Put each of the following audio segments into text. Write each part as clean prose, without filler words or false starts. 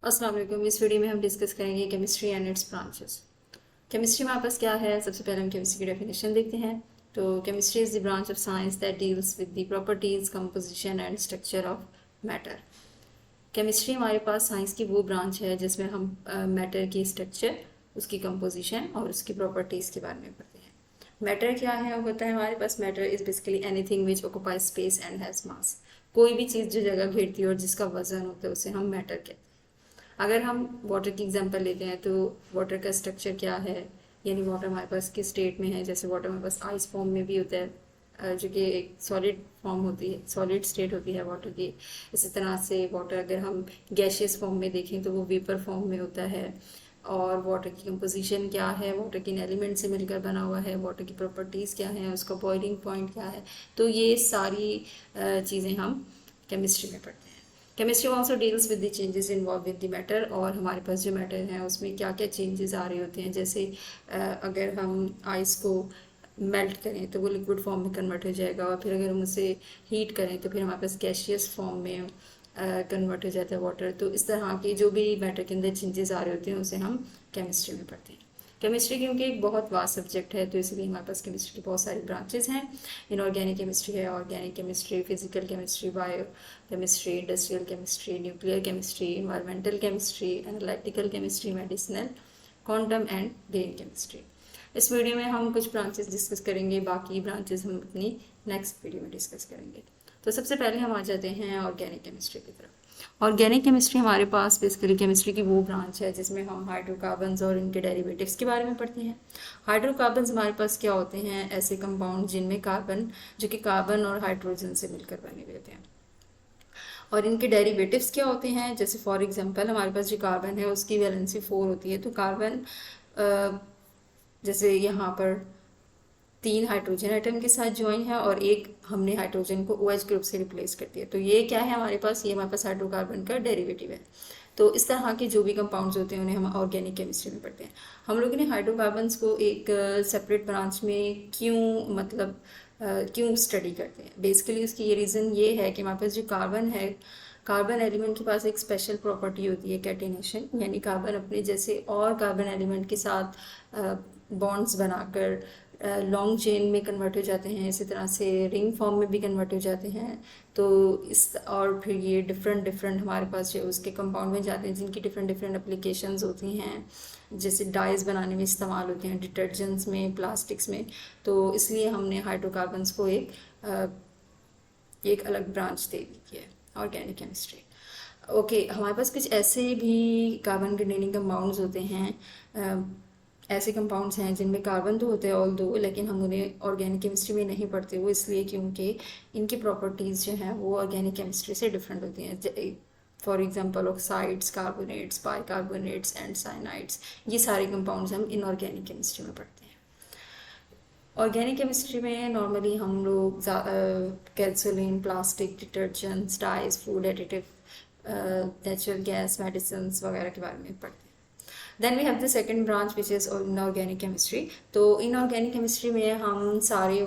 अस्सलाम वालेकुम। इस वीडियो में हम डिस्कस करेंगे chemistry and it's branches. Chemistry में हमारे पास क्या है? सबसे पहले हम केमिस्ट्री की डेफिनेशन देखते हैं। तो chemistry is the branch of science that deals with the properties, composition and structure of matter. Chemistry हमारे पास साइंस की वो ब्रांच है जिसमें हम मैटर की स्ट्रक्चर, उसकी कंपोजिशन और उसकी प्रॉपर्टीज़ के बारे में पढ़ते हैं। मैटर क्या है? वो होता है हमारे पास, matter is basically anything which occupies space and has mass. कोई भी चीज़ जो जगह घेरती है और जिसका वजन होता है उसे हम मैटर कहते हैं। अगर हम वाटर की एग्जांपल लेते हैं तो वाटर का स्ट्रक्चर क्या है, यानी वाटर हमारे पास किस स्टेट में है। जैसे वाटर हमारे पास आइस फॉर्म में भी होता है, जो कि एक सॉलिड फॉर्म होती है, सॉलिड स्टेट होती है वाटर की। इसी तरह से वाटर अगर हम गैशियस फॉर्म में देखें तो वो वेपर फॉर्म में होता है। और वाटर की कंपोजिशन क्या है, वाटर किन एलिमेंट से मिलकर बना हुआ है, वाटर की प्रॉपर्टीज़ क्या हैं, उसका बॉइलिंग पॉइंट क्या है। तो ये सारी चीज़ें हम केमिस्ट्री में पढ़ते हैं। Chemistry also deals with the changes involve with the matter, और हमारे पास जो मैटर है उसमें क्या क्या चेंजेस आ रहे होते हैं। जैसे अगर हम आइस को मेल्ट करें तो वो लिक्विड फॉर्म में कन्वर्ट हो जाएगा, और फिर अगर हम उसे हीट करें तो फिर हमारे पास गैशियस फॉर्म में कन्वर्ट हो जाता है वाटर। तो इस तरह की जो भी मैटर के अंदर चेंजेस आ रहे होते हैं उसे हम केमिस्ट्री में पढ़ते हैं। केमिस्ट्री क्योंकि एक बहुत वास्ट सब्जेक्ट है तो इसलिए हमारे पास केमिस्ट्री की बहुत सारी ब्रांचेज हैं। इनऑर्गेनिक केमिस्ट्री है, organic chemistry, physical chemistry, bio chemistry, industrial chemistry, nuclear chemistry, environmental chemistry, analytical chemistry, medicinal, quantum and green chemistry. इस वीडियो में हम कुछ ब्रांचेस डिस्कस करेंगे, बाकी ब्रांचेस हम अपनी नेक्स्ट वीडियो में डिस्कस करेंगे। तो सबसे पहले हम आ जाते हैं ऑर्गेनिक केमिस्ट्री की तरफ। ऑर्गेनिक केमिस्ट्री हमारे पास बेसिकली केमिस्ट्री की वो ब्रांच है जिसमें हम हाइड्रोकार्बन्स और इनके डेरिवेटिव्स के बारे में पढ़ते हैं। हाइड्रोकार्बन्स हमारे पास क्या होते हैं? ऐसे कंपाउंड जिनमें कार्बन, जो कि कार्बन और हाइड्रोजन से मिलकर बने हुए होते हैं। और इनके डेरिवेटिव्स क्या होते हैं? जैसे फॉर एग्जांपल हमारे पास जो कार्बन है उसकी वैलेंसी 4 होती है। तो कार्बन जैसे यहाँ पर 3 हाइड्रोजन एटम के साथ ज्वाइन है और एक हमने हाइड्रोजन को OH ग्रुप से रिप्लेस कर दिया। तो ये क्या है हमारे पास? ये हमारे पास हाइड्रोकार्बन का डेरिवेटिव है। तो इस तरह के जो भी कंपाउंड्स होते हैं उन्हें हम ऑर्गेनिक केमिस्ट्री में पढ़ते हैं। हम लोगों ने हाइड्रोकार्बन्स को एक सेपरेट ब्रांच में क्यों, मतलब क्यों स्टडी करते हैं? बेसिकली उसकी ये रीज़न ये है कि हमारे पास जो कार्बन है, कार्बन एलिमेंट के पास एक स्पेशल प्रॉपर्टी होती है कैटिनेशन, यानी कार्बन अपने जैसे और कार्बन एलिमेंट के साथ बॉन्ड्स बनाकर लॉन्ग चेन में कन्वर्ट हो जाते हैं। इसी तरह से रिंग फॉर्म में भी कन्वर्ट हो जाते हैं। तो इस और फिर ये डिफरेंट डिफरेंट हमारे पास जो उसके कंपाउंड में जाते हैं जिनकी डिफरेंट डिफरेंट एप्लीकेशंस होती हैं। जैसे डाइज बनाने में इस्तेमाल होते हैं, डिटर्जेंट्स में, प्लास्टिक्स में। तो इसलिए हमने हाइड्रोकार्बन्स को एक अलग ब्रांच दे दी है ऑर्गेनिक केमिस्ट्री। ओके, हमारे पास कुछ ऐसे भी कार्बन कंटेनिंग कंपाउंड्स होते हैं, ऐसे कंपाउंड्स हैं जिनमें कार्बन तो होते हैं ऑल दो, लेकिन हम उन्हें ऑर्गेनिक केमिस्ट्री में नहीं पढ़ते। वो इसलिए क्योंकि इनकी प्रॉपर्टीज़ जो हैं वो ऑर्गेनिक केमिस्ट्री से डिफरेंट होती हैं। For example oxides, carbonates, bicarbonates and cyanides, ये सारे कंपाउंड्स हम इनऑर्गेनिक केमिस्ट्री में पढ़ते हैं। ऑर्गेनिक केमिस्ट्री में नॉर्मली हम लोग gasoline, plastic, detergents, dyes, food additive, natural gas, medicine वगैरह के बारे में पढ़ते हैं। Then we have the second branch which is inorganic chemistry. तो इनऑर्गेनिक केमिस्ट्री में हम सारे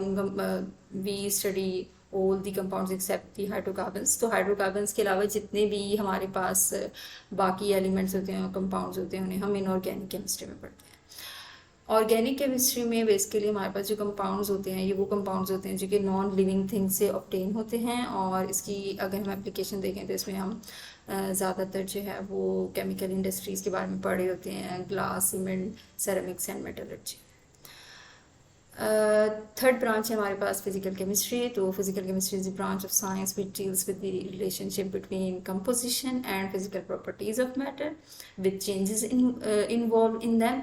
we study all the compounds except the hydrocarbons. तो हाइड्रोकार्बन्स के अलावा जितने भी हमारे पास बाकी एलिमेंट्स होते हैं, कंपाउंड्स होते हैं, उन्हें हम इनऑर्गेनिक केमिस्ट्री में पढ़ते हैं। ऑर्गेनिक केमिस्ट्री में बेसिकली हमारे पास जो कंपाउंड्स होते हैं ये वो कंपाउंड्स होते हैं जो कि नॉन लिविंग थिंग से ऑब्टेन होते हैं। और इसकी अगर हम एप्लीकेशन देखें तो इसमें हम ज़्यादातर जो है वो केमिकल इंडस्ट्रीज़ के बारे में पढ़े होते हैं, glass, cement, ceramics and metallurgy. Third branch है हमारे पास फिजिकल केमिस्ट्री। तो physical chemistry is the branch of science which deals with the relationship between composition and physical properties of matter with changes involve in them,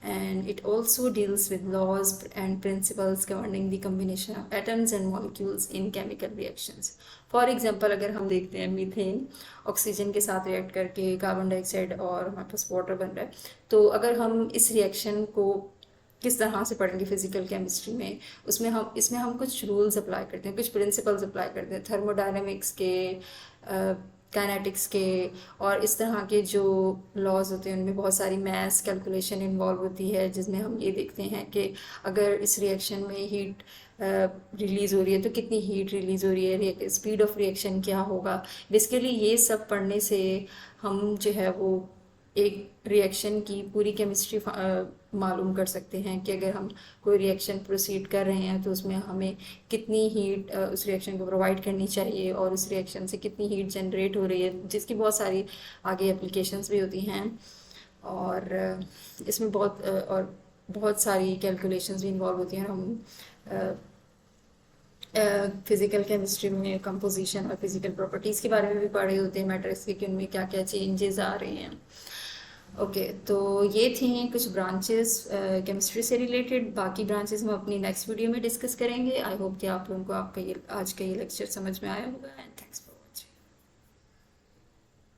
and it also deals with laws and principles governing the combination of atoms and molecules in chemical reactions. For example, अगर हम देखते हैं methane oxygen के साथ react करके carbon dioxide और हमारे पास water बन रहा है। तो अगर हम इस रिएक्शन को किस तरह से पढ़ेंगे फिजिकल केमिस्ट्री में, इसमें हम कुछ रूल्स अप्लाई करते हैं, कुछ प्रिंसिपल्स अप्लाई करते हैं, थर्मोडायनेमिक्स के, काइनेटिक्स के, और इस तरह के जो लॉज होते हैं उनमें बहुत सारी मैथ्स कैलकुलेशन इन्वॉल्व होती है, जिसमें हम ये देखते हैं कि अगर इस रिएक्शन में हीट रिलीज़ हो रही है तो कितनी हीट रिलीज़ हो रही है, स्पीड ऑफ रिएक्शन क्या होगा। बेसिकली ये सब पढ़ने से हम जो है वो एक रिएक्शन की पूरी केमिस्ट्री मालूम कर सकते हैं कि अगर हम कोई रिएक्शन प्रोसीड कर रहे हैं तो उसमें हमें कितनी हीट उस रिएक्शन को प्रोवाइड करनी चाहिए और उस रिएक्शन से कितनी हीट जनरेट हो रही है, जिसकी बहुत सारी आगे एप्लीकेशंस भी होती हैं। और इसमें बहुत सारी कैलकुलेशंस भी इन्वॉल्व होती हैं। हम फिज़िकल केमिस्ट्री में कंपोजिशन और फिज़िकल प्रॉपर्टीज़ के बारे में भी पढ़े होते हैं मैटर्स के, कि उनमें क्या क्या चेंजेस आ रहे हैं। ओके, तो ये थी कुछ ब्रांचेस केमिस्ट्री से रिलेटेड। बाकी ब्रांचेस हम अपनी नेक्स्ट वीडियो में डिस्कस करेंगे। आई होप कि आप लोगों को आपका ये आज का ये लेक्चर समझ में आया होगा।